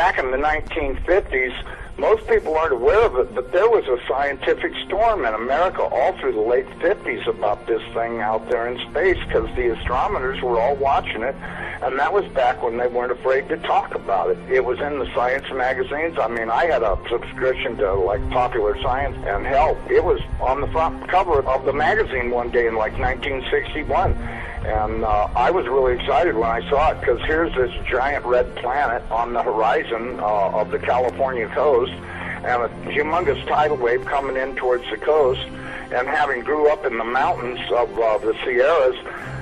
back in the 1950s, most people aren't aware of it, but there was a scientific storm in America all through the late 50s about this thing out there in space, because the astronomers were all watching it, and that was back when they weren't afraid to talk about it. It was in the science magazines. I mean, I had a subscription to, like, Popular Science, and hell, it was on the front cover of the magazine one day in, like, 1961. And I was really excited when I saw it, because here's this giant red planet on the horizon of the California coast, and a humongous tidal wave coming in towards the coast, and having grew up in the mountains of the Sierras,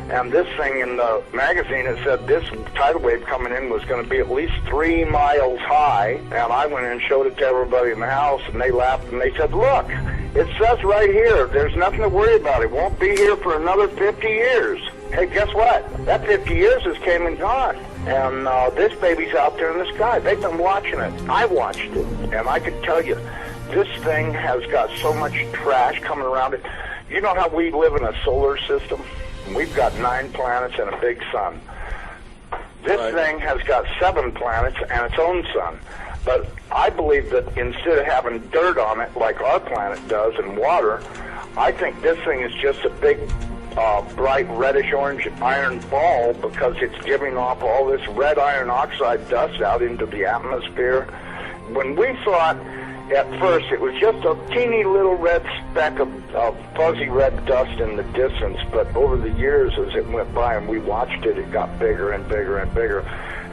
and this thing in the magazine, it said this tidal wave coming in was going to be at least 3 miles high, and I went in and showed it to everybody in the house, and they laughed, and they said, look, it says right here, there's nothing to worry about. It won't be here for another 50 years. Hey, guess what? That 50 years has came and gone. And this baby's out there in the sky. They've been watching it. I watched it. And I can tell you, this thing has got so much trash coming around it. You know how we live in a solar system? We've got 9 planets and a big sun. This thing has got 7 planets and its own sun. But I believe that instead of having dirt on it like our planet does and water, I think this thing is just a big bright reddish-orange iron ball, because it's giving off all this red iron oxide dust out into the atmosphere. When we saw it at first, it was just a teeny little red speck of fuzzy red dust in the distance, but over the years as it went by and we watched it, it got bigger and bigger and bigger.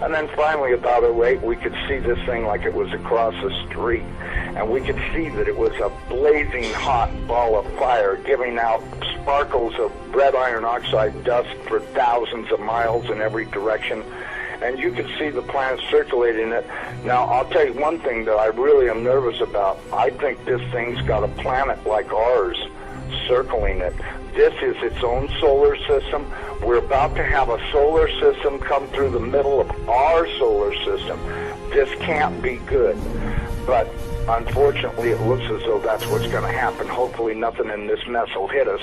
And then finally, about '08, we could see this thing like it was across the street. And we could see that it was a blazing hot ball of fire giving out sparkles of red iron oxide dust for thousands of miles in every direction. And you could see the planet circulating it. Now, I'll tell you one thing that I really am nervous about. I think this thing's got a planet like ours circling it. This is its own solar system. We're about to have a solar system come through the middle of our solar system. This can't be good. But unfortunately, it looks as though that's what's going to happen. Hopefully nothing in this mess will hit us,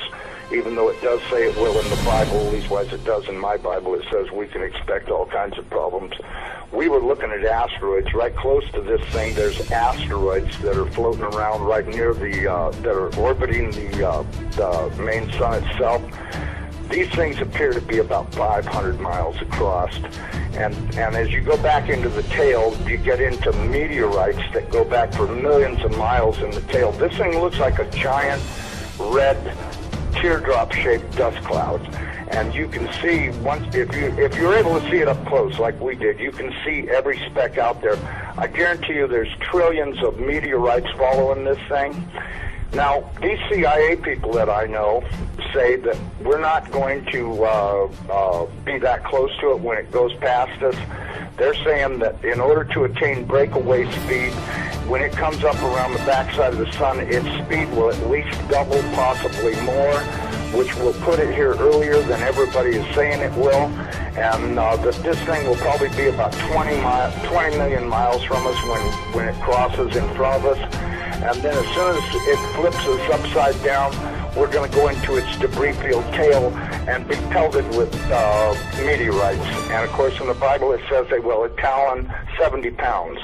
even though it does say it will in the Bible, at least as it does in my Bible. It says we can expect all kinds of problems. We were looking at asteroids. Right close to this thing, there's asteroids that are floating around right near that are orbiting the main sun itself. These things appear to be about 500 miles across. And as you go back into the tail, you get into meteorites that go back for millions of miles in the tail. This thing looks like a giant red teardrop-shaped dust cloud. And you can see, if you're able to see it up close like we did, you can see every speck out there. I guarantee you there's trillions of meteorites following this thing. Now, these CIA people that I know say that we're not going to be that close to it when it goes past us. They're saying that in order to attain breakaway speed, when it comes up around the backside of the sun, its speed will at least double, possibly more, which will put it here earlier than everybody is saying it will. And that this thing will probably be about 20 million miles from us when it crosses in front of us. And then as soon as it flips us upside down, we're going to go into its debris field tail and be pelted with meteorites. And of course in the Bible it says they will talon 70 pounds.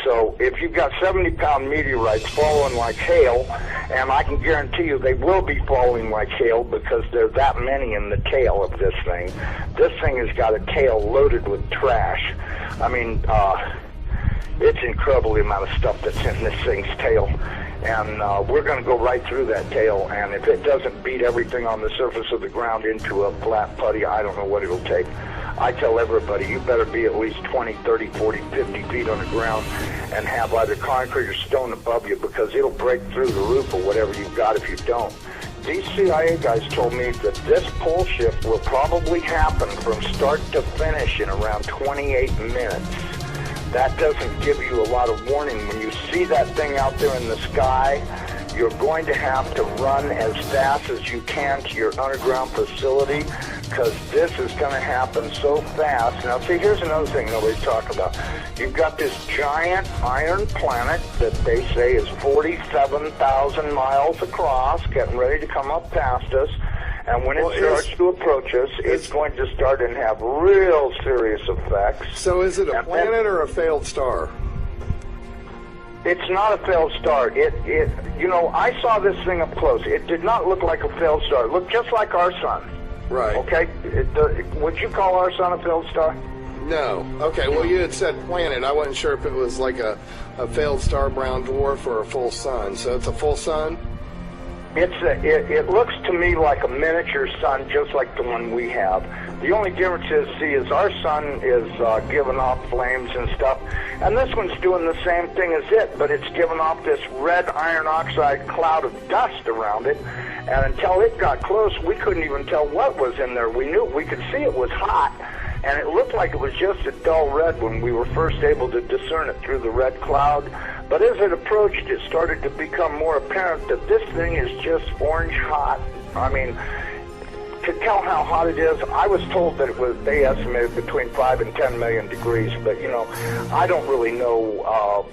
So if you've got 70-pound meteorites falling like hail, and I can guarantee you they will be falling like hail because there are that many in the tail of this thing. This thing has got a tail loaded with trash. I mean, it's incredible the amount of stuff that's in this thing's tail. And we're going to go right through that tail, and if it doesn't beat everything on the surface of the ground into a flat putty, I don't know what it'll take. I tell everybody, you better be at least 20, 30, 40, 50 feet on the ground and have either concrete or stone above you, because it'll break through the roof or whatever you've got if you don't. These CIA guys told me that this pole shift will probably happen from start to finish in around 28 minutes. That doesn't give you a lot of warning. When you see that thing out there in the sky, you're going to have to run as fast as you can to your underground facility, because this is going to happen so fast. Now, see, here's another thing nobody's talking about. You've got this giant iron planet that they say is 47,000 miles across, getting ready to come up past us. And when it starts to approach us, it's going to start and have real serious effects. So is it a planet or a failed star? It's not a failed star. You know, I saw this thing up close. It did not look like a failed star. It looked just like our sun. Right. Okay? Would you call our sun a failed star? No. Okay, well, you had said planet. I wasn't sure if it was like a failed star brown dwarf or a full sun. So it's a full sun? It looks to me like a miniature sun, just like the one we have. The only difference is our sun is giving off flames and stuff, and this one's doing the same thing as it, but it's giving off this red iron oxide cloud of dust around it, and until it got close, we couldn't even tell what was in there. We could see it was hot, and it looked like it was just a dull red when we were first able to discern it through the red cloud. But as it approached, it started to become more apparent that this thing is just orange hot. I mean, to tell how hot it is, I was told that they estimated between 5 and 10 million degrees, but, you know, I don't really know,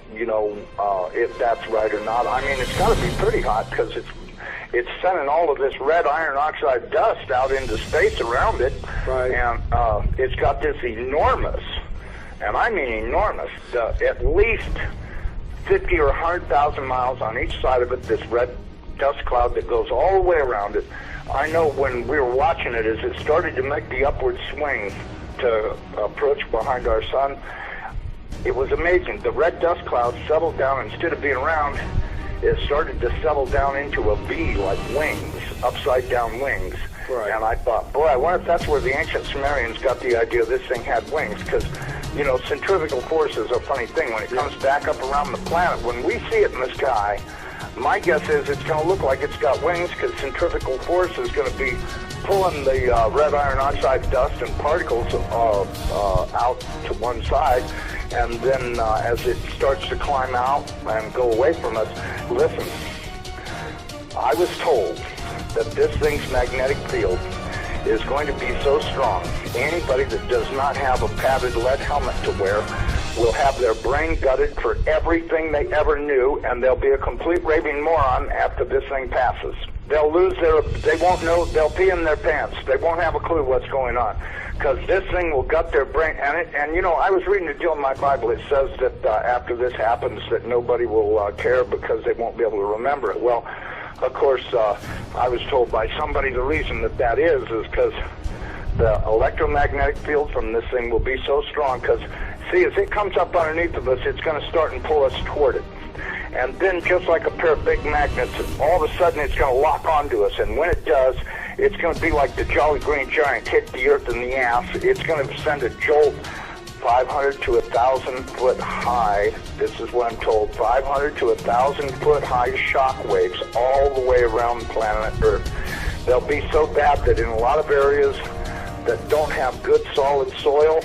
if that's right or not. I mean, it's got to be pretty hot because it's sending all of this red iron oxide dust out into space around it. Right. And it's got this enormous, and I mean enormous, at least 50 or 100,000 miles on each side of it, this red dust cloud that goes all the way around it. I know when we were watching it, as it started to make the upward swing to approach behind our sun, it was amazing. The red dust cloud settled down. Instead of being round, it started to settle down into a V, like wings, upside down wings. Right. And I thought, boy, I wonder if that's where the ancient Sumerians got the idea this thing had wings, because, you know, centrifugal force is a funny thing. When it comes back up around the planet, when we see it in the sky, my guess is it's going to look like it's got wings, because centrifugal force is going to be pulling the red iron oxide dust and particles out to one side, and then as it starts to climb out and go away from us, listen, I was told that this thing's magnetic field is going to be so strong, anybody that does not have a padded lead helmet to wear will have their brain gutted for everything they ever knew, and they'll be a complete raving moron after this thing passes. They'll they won't know, they'll pee in their pants. They won't have a clue what's going on, because this thing will gut their brain. And you know, I was reading a deal in my Bible. It says that after this happens, that nobody will care because they won't be able to remember it. Well, of course, I was told by somebody the reason that is because the electromagnetic field from this thing will be so strong, because, see, as it comes up underneath of us, it's going to start and pull us toward it. And then, just like a pair of big magnets, all of a sudden it's going to lock onto us. And when it does, it's going to be like the Jolly Green Giant hit the earth in the ass. It's going to send a jolt 500 to 1,000 foot high. This is what I'm told. 500 to 1,000 foot high shock waves all the way around planet Earth. They'll be so bad that in a lot of areas that don't have good solid soil,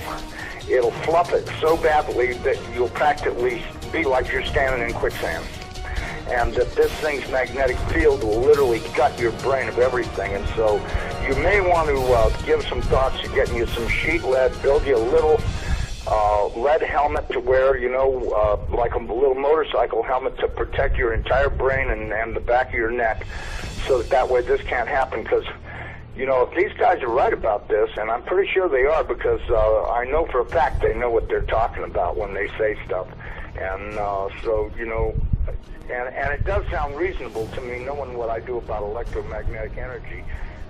it'll fluff it so badly that you'll practically be like you're standing in quicksand. And that this thing's magnetic field will literally gut your brain of everything. And so you may want to give some thoughts to getting you some sheet lead, build you a little lead helmet to wear, you know, like a little motorcycle helmet to protect your entire brain and the back of your neck, so that way this can't happen. Because, you know, if these guys are right about this, and I'm pretty sure they are, because I know for a fact they know what they're talking about when they say stuff. And so, you know, and it does sound reasonable to me, knowing what I do about electromagnetic energy,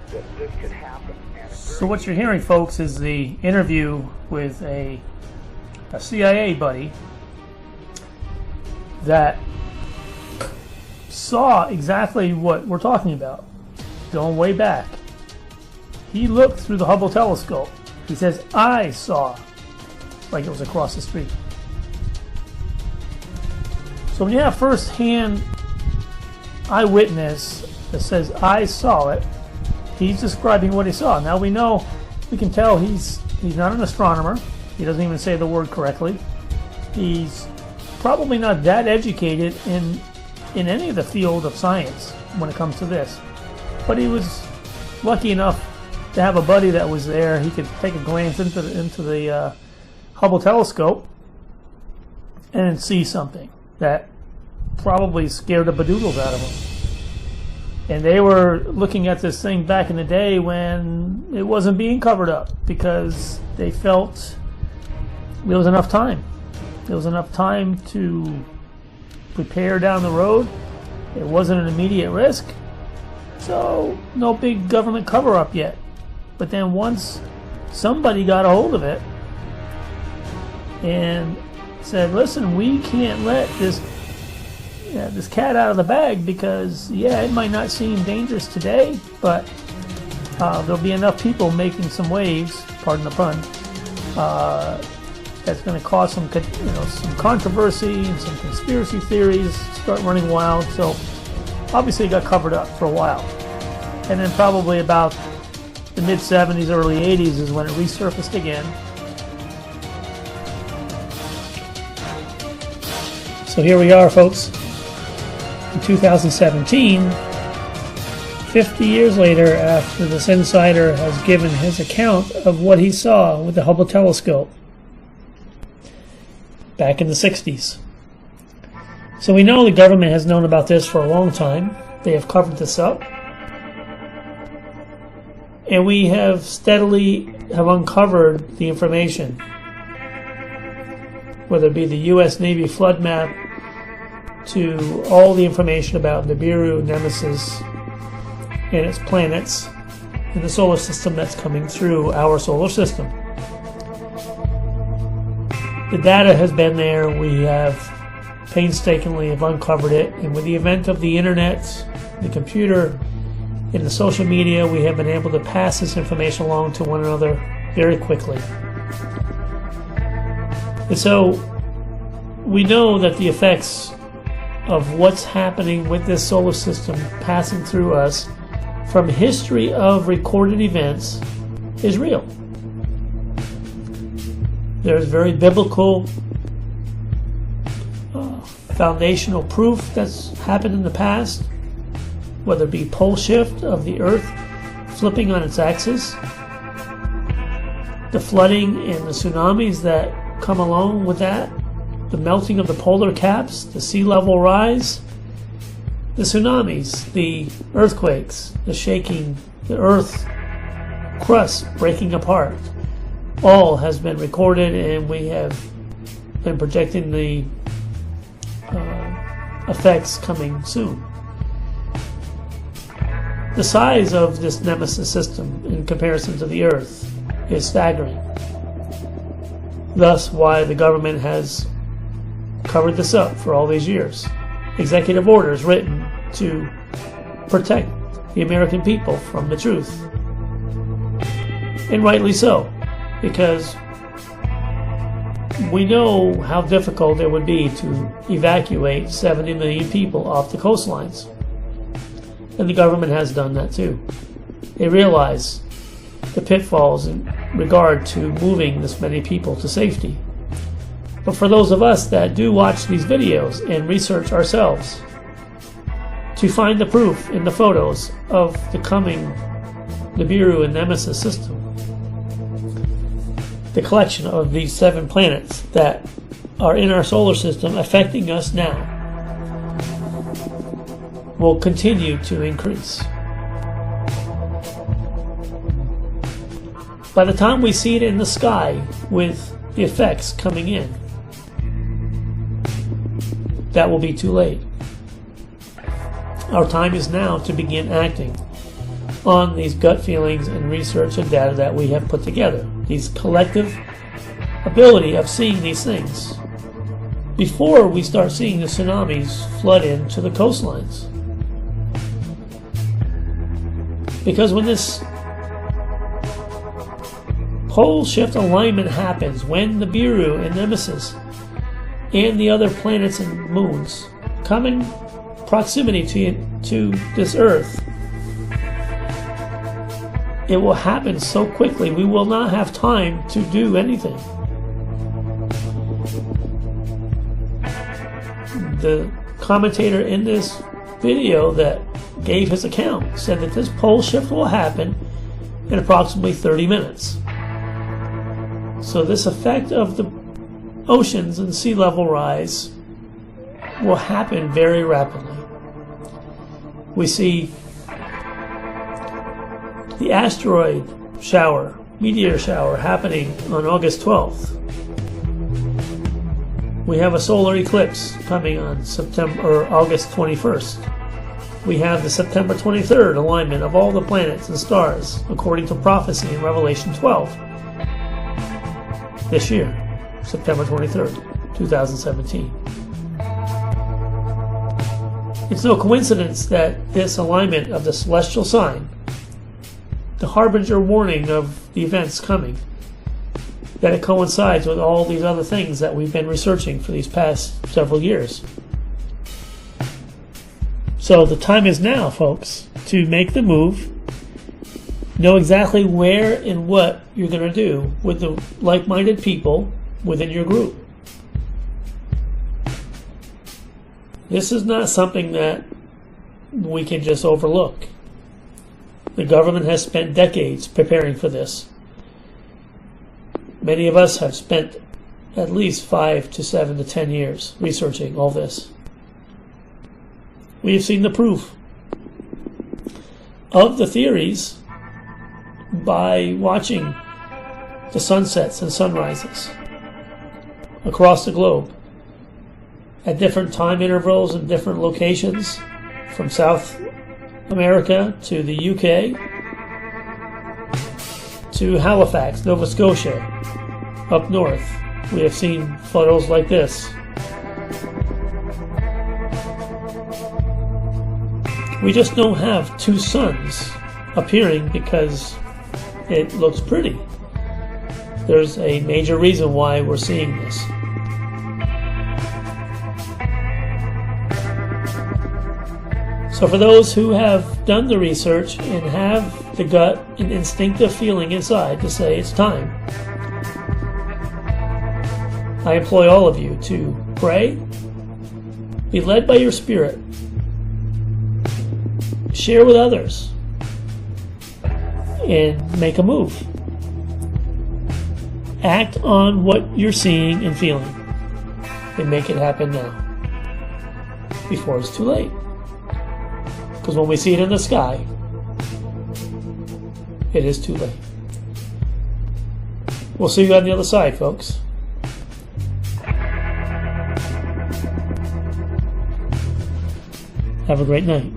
that this could happen. So what you're hearing, folks, is the interview with a CIA buddy that saw exactly what we're talking about, going way back. He looked through the Hubble telescope. He says, I saw, like it was across the street. So when you have first-hand eyewitness that says, I saw it, he's describing what he saw. Now we know, we can tell he's not an astronomer. He doesn't even say the word correctly. He's probably not that educated in any of the field of science when it comes to this. But he was lucky enough to have a buddy that was there. He could take a glance into the Hubble telescope and see something that probably scared the bedoodles out of him. And they were looking at this thing back in the day when it wasn't being covered up because they felt there was enough time. There was enough time to prepare down the road. It wasn't an immediate risk. So no big government cover-up yet. But then once somebody got a hold of it and said, listen, we can't let this cat out of the bag because, it might not seem dangerous today, but there'll be enough people making some waves, pardon the pun, that's going to cause some controversy and some conspiracy theories start running wild. So obviously it got covered up for a while. And then probably about the mid-70s, early 80s is when it resurfaced again. So here we are, folks. In 2017, 50 years later, after this insider has given his account of what he saw with the Hubble telescope back in the 60s. So we know the government has known about this for a long time. They have covered this up. And we have steadily uncovered the information, whether it be the U.S. Navy flood map, to all the information about Nibiru, Nemesis, and its planets in the solar system that's coming through our solar system. The data has been there. We have painstakingly uncovered it, and with the advent of the internet, the computer, and the social media, we have been able to pass this information along to one another very quickly. And so we know that the effects of what's happening with this solar system passing through us from history of recorded events is real. There's very biblical foundational proof that's happened in the past, whether it be pole shift of the Earth flipping on its axis, the flooding and the tsunamis that come along with that, the melting of the polar caps, the sea level rise, the tsunamis, the earthquakes, the shaking, the earth crust breaking apart, all has been recorded, and we have been projecting the effects coming soon. The size of this Nemesis system in comparison to the Earth is staggering. Thus why the government has covered this up for all these years. Executive orders written to protect the American people from the truth. And rightly so, because we know how difficult it would be to evacuate 70 million people off the coastlines. And the government has done that too. They realize the pitfalls in regard to moving this many people to safety. But for those of us that do watch these videos and research ourselves to find the proof in the photos of the coming Nibiru and Nemesis system, the collection of these 7 planets that are in our solar system affecting us now will continue to increase. By the time we see it in the sky with the effects coming in, that will be too late. Our time is now to begin acting on these gut feelings and research and data that we have put together, these collective ability of seeing these things before we start seeing the tsunamis flood into the coastlines. Because when this pole shift alignment happens, when Nibiru and Nemesis and the other planets and moons come in proximity to this Earth, it will happen so quickly we will not have time to do anything. The commentator in this video that gave his account said that this pole shift will happen in approximately 30 minutes. So this effect of the oceans and sea level rise will happen very rapidly. We see the asteroid shower, meteor shower happening on August 12th. We have a solar eclipse coming on August 21st. We have the September 23rd alignment of all the planets and stars, according to prophecy in Revelation 12. This year, September 23rd, 2017. It's no coincidence that this alignment of the celestial sign, the harbinger warning of the events coming, that it coincides with all these other things that we've been researching for these past several years. So the time is now, folks, to make the move, know exactly where and what you're going to do with the like-minded people within your group. This is not something that we can just overlook. The government has spent decades preparing for this. Many of us have spent at least 5 to 7 to 10 years researching all this. We have seen the proof of the theories by watching the sunsets and sunrises across the globe at different time intervals and different locations, from South America to the UK to Halifax, Nova Scotia, up north. We have seen photos like this. We just don't have two suns appearing because it looks pretty. There's a major reason why we're seeing this. So for those who have done the research and have the gut and instinctive feeling inside to say it's time, I implore all of you to pray, be led by your spirit, share with others, and make a move. Act on what you're seeing and feeling and make it happen now, before it's too late. Because when we see it in the sky, it is too late. We'll see you on the other side, folks. Have a great night.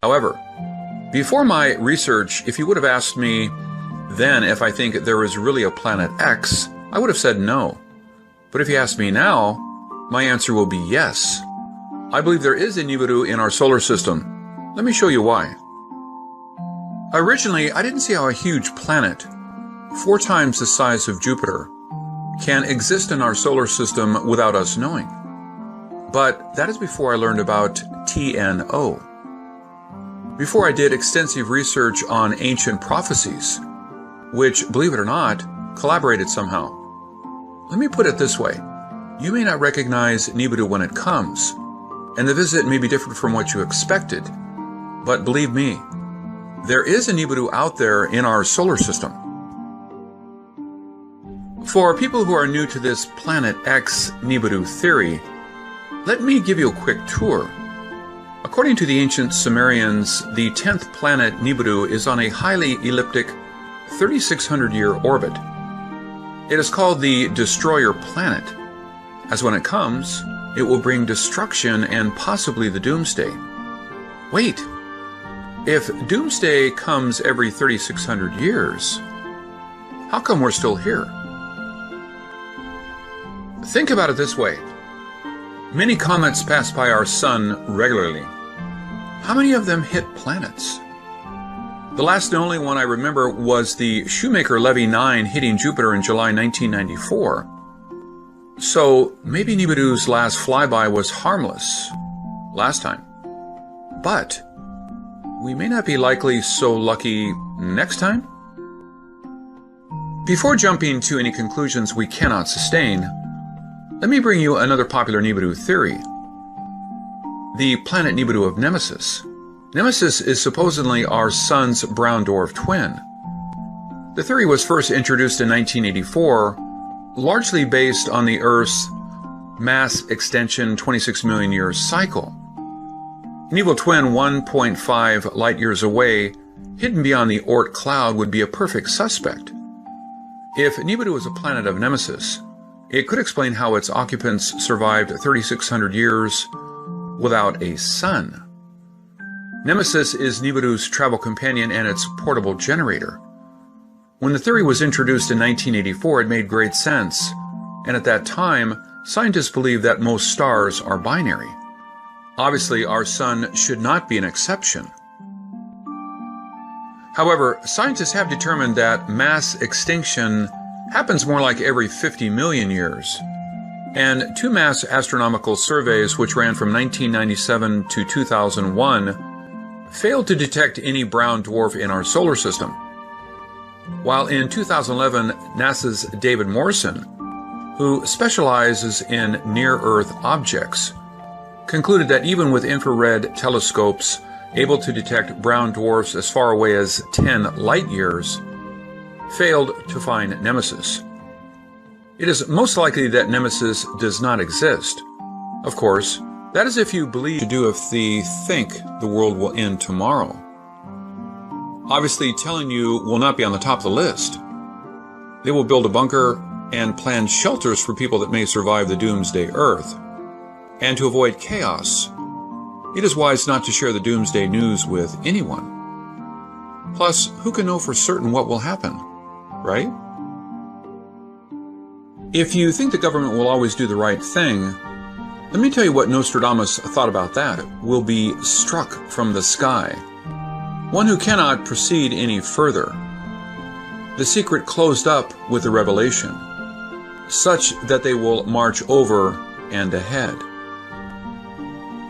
However, before my research, if you would have asked me then if I think there is really a planet X, I would have said no. But if you ask me now, my answer will be yes. I believe there is a Nibiru in our solar system. Let me show you why. Originally, I didn't see how a huge planet, 4 times the size of Jupiter, can exist in our solar system without us knowing. But that is before I learned about TNO. Before I did extensive research on ancient prophecies, which, believe it or not, collaborated somehow. Let me put it this way. You may not recognize Nibiru when it comes, and the visit may be different from what you expected. But believe me, there is a Nibiru out there in our solar system. For people who are new to this Planet X Nibiru theory, let me give you a quick tour. According to the ancient Sumerians, the 10th planet Nibiru is on a highly elliptic 3,600-year orbit. It is called the Destroyer Planet, as when it comes, it will bring destruction and possibly the Doomsday. Wait, if Doomsday comes every 3,600 years, how come we're still here? Think about it this way. Many comets pass by our sun regularly. How many of them hit planets? The last and only one I remember was the Shoemaker-Levy 9 hitting Jupiter in July 1994. So maybe Nibiru's last flyby was harmless last time. But we may not be likely so lucky next time? Before jumping to any conclusions we cannot sustain, let me bring you another popular Nibiru theory. the planet Nibiru of Nemesis. Nemesis is supposedly our Sun's brown dwarf twin. The theory was first introduced in 1984, largely based on the Earth's mass extension 26 million year cycle. An evil twin 1.5 light years away, hidden beyond the Oort cloud, would be a perfect suspect. If Nibiru is a planet of Nemesis, it could explain how its occupants survived 3,600 years without a sun. Nemesis is Nibiru's travel companion and its portable generator. When the theory was introduced in 1984, it made great sense, and at that time, scientists believed that most stars are binary. Obviously, our sun should not be an exception. However, scientists have determined that mass extinction happens more like every 50 million years. And two mass astronomical surveys, which ran from 1997 to 2001, failed to detect any brown dwarf in our solar system. While in 2011, NASA's David Morrison, who specializes in near-Earth objects, concluded that even with infrared telescopes able to detect brown dwarfs as far away as 10 light years, failed to find Nemesis. It is most likely that Nemesis does not exist. Of course, that is if you believe to do if they think the world will end tomorrow. Obviously, telling you will not be on the top of the list. They will build a bunker and plan shelters for people that may survive the doomsday Earth. And to avoid chaos, it is wise not to share the doomsday news with anyone. Plus, who can know for certain what will happen, right? If you think the government will always do the right thing, let me tell you what Nostradamus thought about that. Will be struck from the sky. One who cannot proceed any further. The secret closed up with the revelation, such that they will march over and ahead.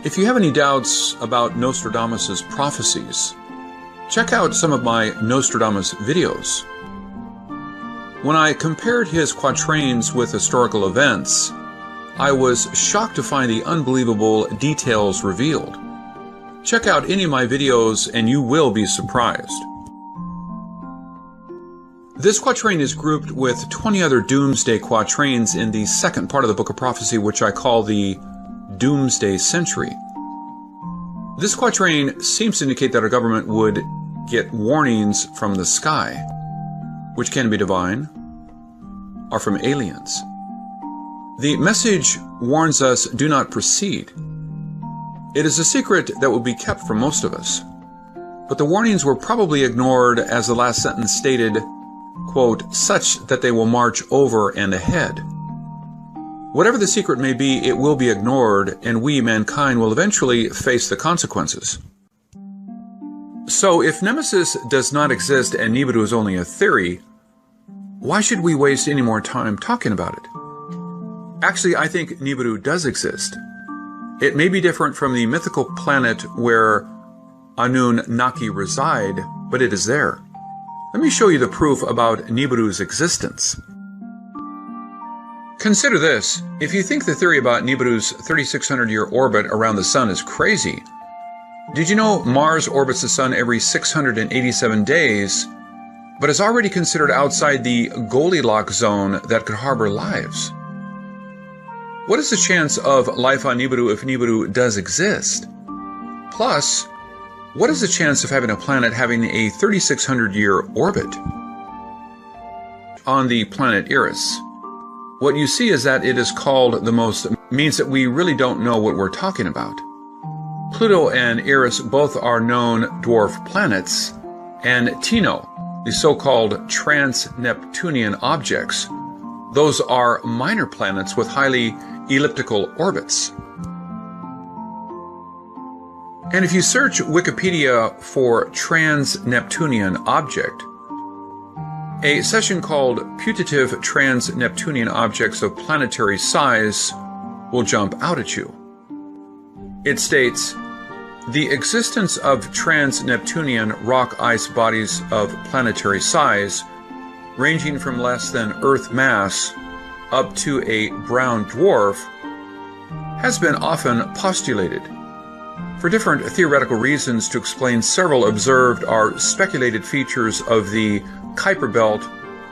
If you have any doubts about Nostradamus' prophecies, check out some of my Nostradamus videos. When I compared his quatrains with historical events, I was shocked to find the unbelievable details revealed. Check out any of my videos and you will be surprised. This quatrain is grouped with 20 other doomsday quatrains in the second part of the Book of Prophecy, which I call the Doomsday Century. This quatrain seems to indicate that our government would get warnings from the sky, which can be divine, or from aliens. The message warns us, do not proceed. It is a secret that will be kept from most of us. But the warnings were probably ignored, as the last sentence stated, quote, such that they will march over and ahead. Whatever the secret may be, it will be ignored, and we, mankind, will eventually face the consequences. So, if Nemesis does not exist and Nibiru is only a theory, why should we waste any more time talking about it? Actually, I think Nibiru does exist. It may be different from the mythical planet where Anunnaki reside, but it is there. Let me show you the proof about Nibiru's existence. Consider this. If you think the theory about Nibiru's 3,600-year orbit around the Sun is crazy, did you know Mars orbits the Sun every 687 days, but is already considered outside the Goldilocks zone that could harbor lives? What is the chance of life on Nibiru if Nibiru does exist? Plus, what is the chance of having a planet having a 3,600-year orbit? On the planet Eris, what you see is that it is called the most, means that we really don't know what we're talking about. Pluto and Eris both are known dwarf planets, and Tino, the so-called trans-Neptunian objects, those are minor planets with highly elliptical orbits. And if you search Wikipedia for trans-Neptunian object, a section called Putative Trans-Neptunian Objects of Planetary Size will jump out at you. It states, the existence of trans-Neptunian rock ice bodies of planetary size, ranging from less than Earth mass up to a brown dwarf, has been often postulated. for different theoretical reasons to explain several observed or speculated features of the Kuiper Belt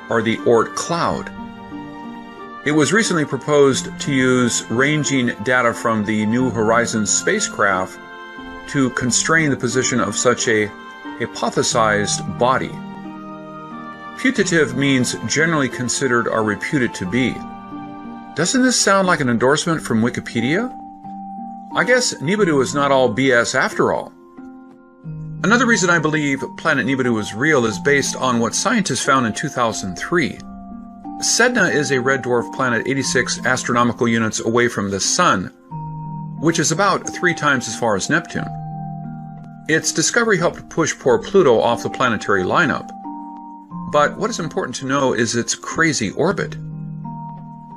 or the Oort cloud. It was recently proposed to use ranging data from the New Horizons spacecraft to constrain the position of such a hypothesized body. Putative means generally considered or reputed to be. Doesn't this sound like an endorsement from Wikipedia? I guess Nibiru is not all BS after all. Another reason I believe planet Nibiru is real is based on what scientists found in 2003. Sedna is a red dwarf planet 86 astronomical units away from the Sun, which is about 3 times as far as Neptune. Its discovery helped push poor Pluto off the planetary lineup. But what is important to know is its crazy orbit.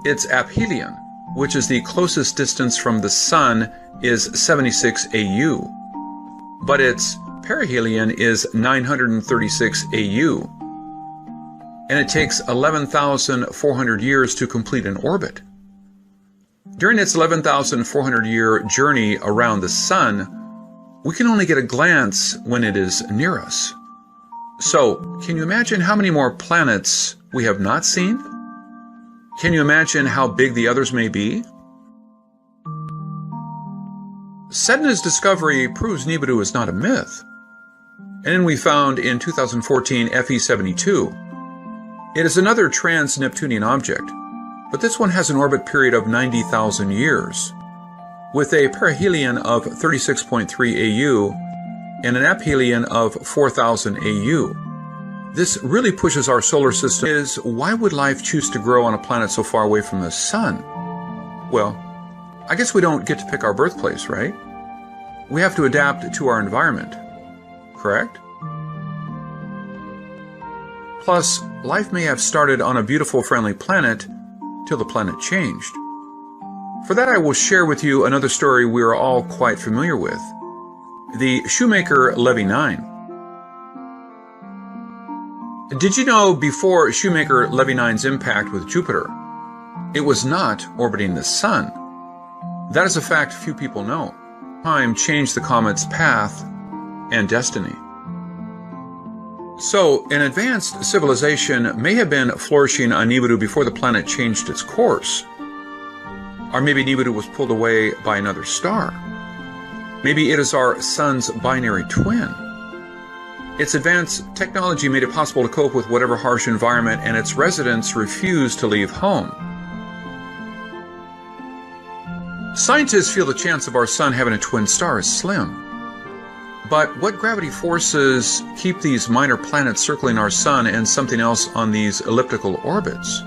Its aphelion, which is the closest distance from the Sun, is 76 AU, but its perihelion is 936 AU, and it takes 11,400 years to complete an orbit. During its 11,400-year journey around the Sun, we can only get a glance when it is near us. So, can you imagine how many more planets we have not seen? Can you imagine how big the others may be? Sedna's discovery proves Nibiru is not a myth. And then we found in 2014 FE72. It is another trans-Neptunian object, but this one has an orbit period of 90,000 years, with a perihelion of 36.3 AU and an aphelion of 4,000 AU. This really pushes our solar system. Why would life choose to grow on a planet so far away from the Sun? Well, I guess we don't get to pick our birthplace, right? We have to adapt to our environment, correct? Plus, life may have started on a beautiful, friendly planet till the planet changed. For that, I will share with you another story we are all quite familiar with, the Shoemaker-Levy 9. Did you know before Shoemaker-Levy 9's impact with Jupiter, it was not orbiting the Sun? That is a fact few people know. Time changed the comet's path and destiny. So, an advanced civilization may have been flourishing on Nibiru before the planet changed its course. Or maybe Nibiru was pulled away by another star. Maybe it is our Sun's binary twin. Its advanced technology made it possible to cope with whatever harsh environment, and its residents refused to leave home. Scientists feel the chance of our Sun having a twin star is slim. But what gravity forces keep these minor planets circling our Sun and something else on these elliptical orbits?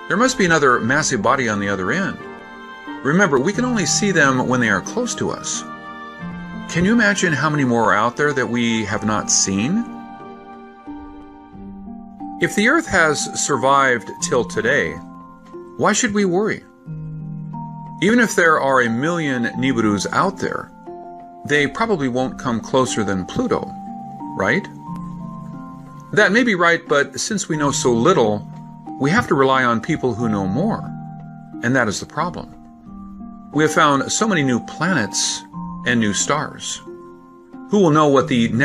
There must be another massive body on the other end. Remember, we can only see them when they are close to us. Can you imagine how many more are out there that we have not seen? If the Earth has survived till today, why should we worry? Even if there are 1 million Nibirus out there, they probably won't come closer than Pluto, right? That may be right, but since we know so little, we have to rely on people who know more, and that is the problem. We have found so many new planets and new stars. Who will know what the next